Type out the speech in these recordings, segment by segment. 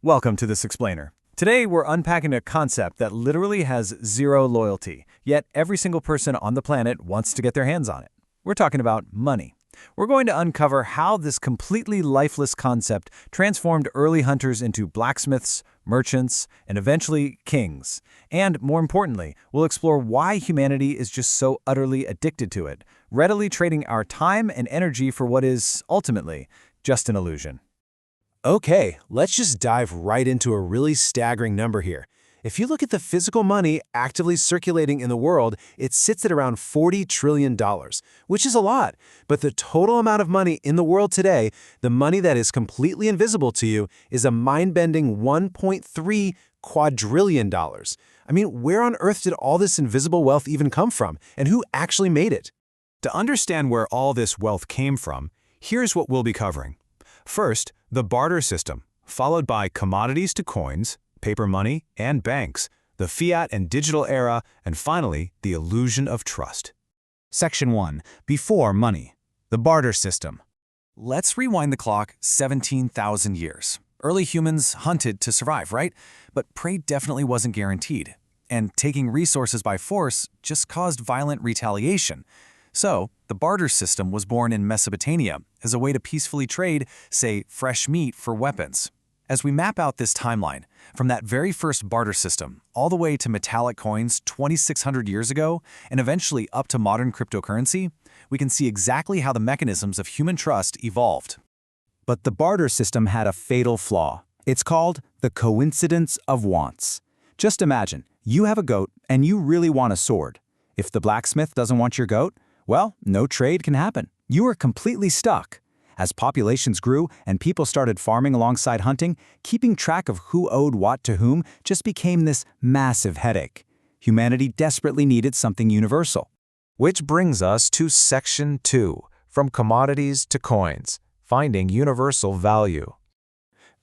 Welcome to This Explainer. Today we're unpacking a concept that literally has zero loyalty, yet every single person on the planet wants to get their hands on it. We're talking about money. We're going to uncover how this completely lifeless concept transformed early hunters into blacksmiths, merchants, and eventually kings. And more importantly, we'll explore why humanity is just so utterly addicted to it, readily trading our time and energy for what is, ultimately, just an illusion. Okay, let's just dive right into a really staggering number here. If you look at the physical money actively circulating in the world, it sits at around $40 trillion, which is a lot. But the total amount of money in the world today, the money that is completely invisible to you, is a mind-bending $1.3 quadrillion. I mean, where on earth did all this invisible wealth even come from, and who actually made it? To understand where all this wealth came from, here's what we'll be covering. First, the barter system, followed by commodities to coins, paper money, and banks, the fiat and digital era, and finally, the illusion of trust. Section 1. Before money. The barter system. Let's rewind the clock 17,000 years. Early humans hunted to survive, right? But prey definitely wasn't guaranteed. And taking resources by force just caused violent retaliation. So, the barter system was born in Mesopotamia as a way to peacefully trade, say, fresh meat for weapons. As we map out this timeline, from that very first barter system all the way to metallic coins 2,600 years ago and eventually up to modern cryptocurrency, we can see exactly how the mechanisms of human trust evolved. But the barter system had a fatal flaw. It's called the coincidence of wants. Just imagine, you have a goat and you really want a sword. If the blacksmith doesn't want your goat, well, no trade can happen. You are completely stuck. As populations grew and people started farming alongside hunting, keeping track of who owed what to whom just became this massive headache. Humanity desperately needed something universal. Which brings us to Section 2, from commodities to coins, finding universal value.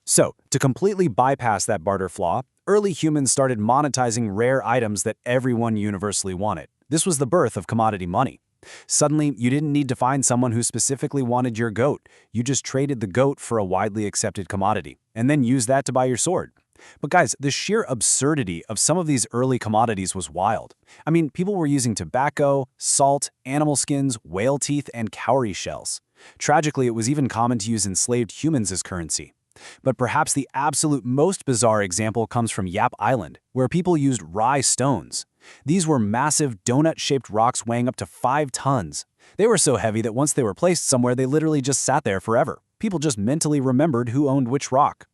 So, to completely bypass that barter flaw, early humans started monetizing rare items that everyone universally wanted. This was the birth of commodity money. Suddenly, you didn't need to find someone who specifically wanted your goat. You just traded the goat for a widely accepted commodity, and then used that to buy your sword. But guys, the sheer absurdity of some of these early commodities was wild. I mean, people were using tobacco, salt, animal skins, whale teeth, and cowrie shells. Tragically, it was even common to use enslaved humans as currency. But perhaps the absolute most bizarre example comes from Yap Island, where people used rye stones. These were massive donut-shaped rocks weighing up to 5 tons. They were so heavy that once they were placed somewhere, they literally just sat there forever. People just mentally remembered who owned which rock.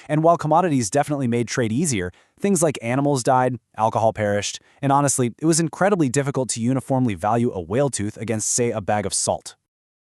And while commodities definitely made trade easier, things like animals died, alcohol perished, and honestly, it was incredibly difficult to uniformly value a whale tooth against, say, a bag of salt.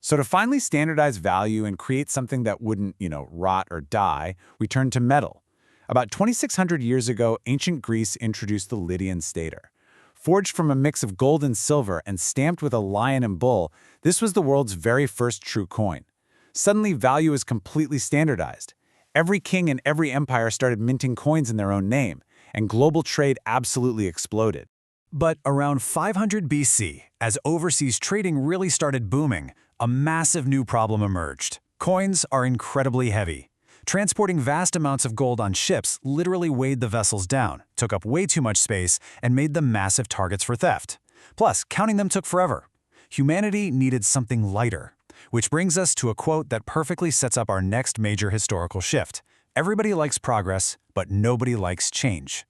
So to finally standardize value and create something that wouldn't, rot or die, we turned to metal. About 2,600 years ago, ancient Greece introduced the Lydian stater. Forged from a mix of gold and silver and stamped with a lion and bull, this was the world's very first true coin. Suddenly, value is completely standardized. Every king and every empire started minting coins in their own name, and global trade absolutely exploded. But around 500 BC, as overseas trading really started booming, a massive new problem emerged. Coins are incredibly heavy. Transporting vast amounts of gold on ships literally weighed the vessels down, took up way too much space, and made them massive targets for theft. Plus, counting them took forever. Humanity needed something lighter. Which brings us to a quote that perfectly sets up our next major historical shift. Everybody likes progress, but nobody likes change.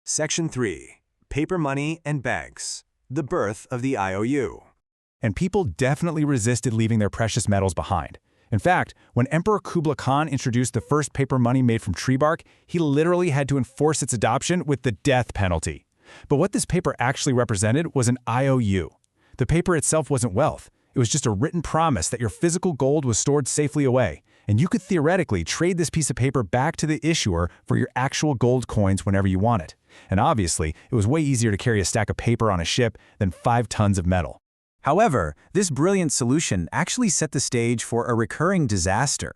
Section 3. Paper money and banks. The birth of the IOU. And people definitely resisted leaving their precious metals behind. In fact, when Emperor Kublai Khan introduced the first paper money made from tree bark, he literally had to enforce its adoption with the death penalty. But what this paper actually represented was an IOU. The paper itself wasn't wealth. It was just a written promise that your physical gold was stored safely away, and you could theoretically trade this piece of paper back to the issuer for your actual gold coins whenever you want it. And obviously, it was way easier to carry a stack of paper on a ship than 5 tons of metal. However, this brilliant solution actually set the stage for a recurring disaster.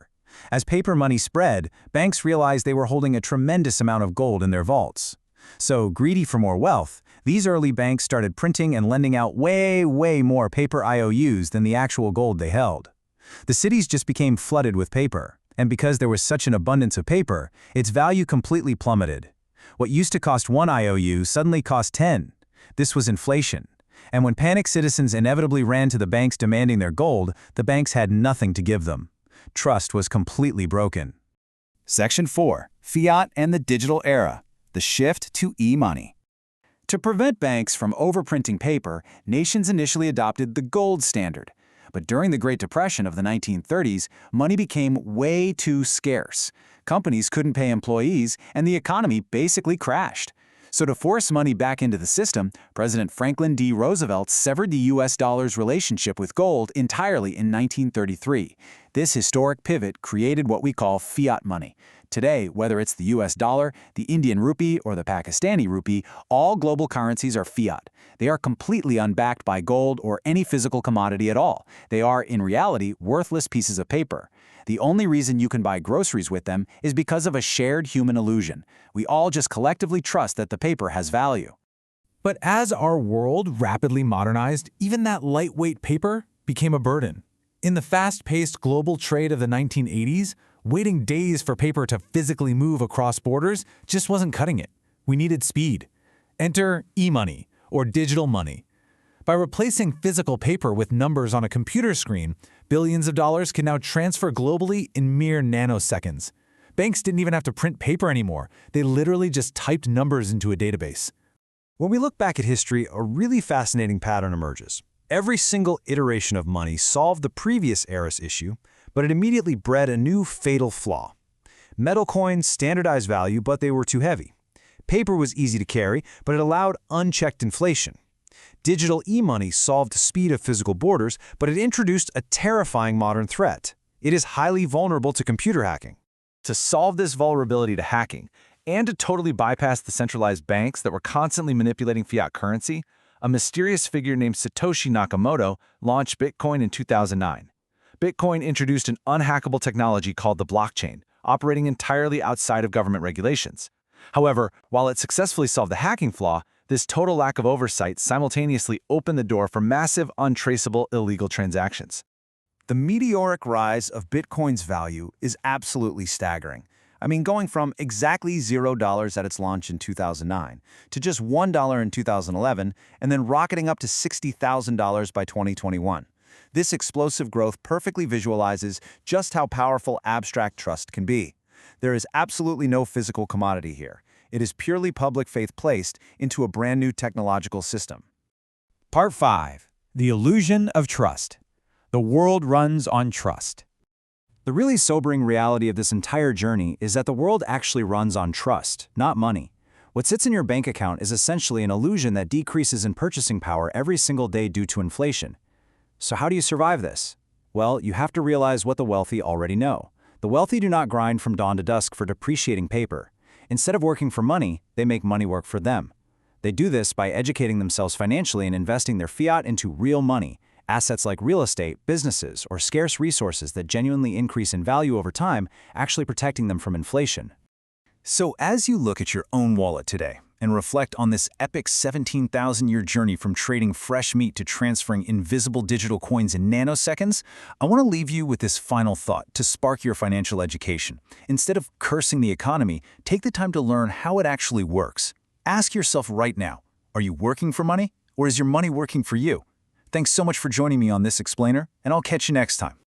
As paper money spread, banks realized they were holding a tremendous amount of gold in their vaults. So, greedy for more wealth, these early banks started printing and lending out way more paper IOUs than the actual gold they held. The cities just became flooded with paper. And because there was such an abundance of paper, its value completely plummeted. What used to cost 1 IOU suddenly cost 10. This was inflation. And when panicked citizens inevitably ran to the banks demanding their gold, the banks had nothing to give them. Trust was completely broken. Section 4. Fiat and the Digital Era. The Shift to E-Money. To prevent banks from overprinting paper, nations initially adopted the gold standard. But during the Great Depression of the 1930s, money became way too scarce. Companies couldn't pay employees, and the economy basically crashed. So to force money back into the system, President Franklin D. Roosevelt severed the U.S. dollar's relationship with gold entirely in 1933. This historic pivot created what we call fiat money. Today, whether it's the U.S. dollar, the Indian rupee, or the Pakistani rupee, all global currencies are fiat. They are completely unbacked by gold or any physical commodity at all. They are, in reality, worthless pieces of paper. The only reason you can buy groceries with them is because of a shared human illusion. We all just collectively trust that the paper has value. But as our world rapidly modernized, even that lightweight paper became a burden. In the fast-paced global trade of the 1980s, waiting days for paper to physically move across borders just wasn't cutting it. We needed speed. Enter e-money, or digital money. By replacing physical paper with numbers on a computer screen, billions of dollars can now transfer globally in mere nanoseconds. Banks didn't even have to print paper anymore. They literally just typed numbers into a database. When we look back at history, a really fascinating pattern emerges. Every single iteration of money solved the previous era's issue, but it immediately bred a new fatal flaw. Metal coins standardized value, but they were too heavy. Paper was easy to carry, but it allowed unchecked inflation. Digital e-money solved the speed of physical borders, but it introduced a terrifying modern threat. It is highly vulnerable to computer hacking. To solve this vulnerability to hacking, and to totally bypass the centralized banks that were constantly manipulating fiat currency, a mysterious figure named Satoshi Nakamoto launched Bitcoin in 2009. Bitcoin introduced an unhackable technology called the blockchain, operating entirely outside of government regulations. However, while it successfully solved the hacking flaw, this total lack of oversight simultaneously opened the door for massive, untraceable, illegal transactions. The meteoric rise of Bitcoin's value is absolutely staggering. I mean, going from exactly $0 at its launch in 2009 to just $1 in 2011, and then rocketing up to $60,000 by 2021. This explosive growth perfectly visualizes just how powerful abstract trust can be. There is absolutely no physical commodity here. It is purely public faith placed into a brand new technological system. Part 5. The Illusion of Trust. The world runs on trust. The really sobering reality of this entire journey is that the world actually runs on trust, not money. What sits in your bank account is essentially an illusion that decreases in purchasing power every single day due to inflation. So how do you survive this? Well, you have to realize what the wealthy already know. The wealthy do not grind from dawn to dusk for depreciating paper. Instead of working for money, they make money work for them. They do this by educating themselves financially and investing their fiat into real money, assets like real estate, businesses, or scarce resources that genuinely increase in value over time, actually protecting them from inflation. So as you look at your own wallet today and reflect on this epic 17,000-year journey from trading fresh meat to transferring invisible digital coins in nanoseconds, I want to leave you with this final thought to spark your financial education. Instead of cursing the economy, take the time to learn how it actually works. Ask yourself right now, are you working for money, or is your money working for you? Thanks so much for joining me on this explainer, and I'll catch you next time.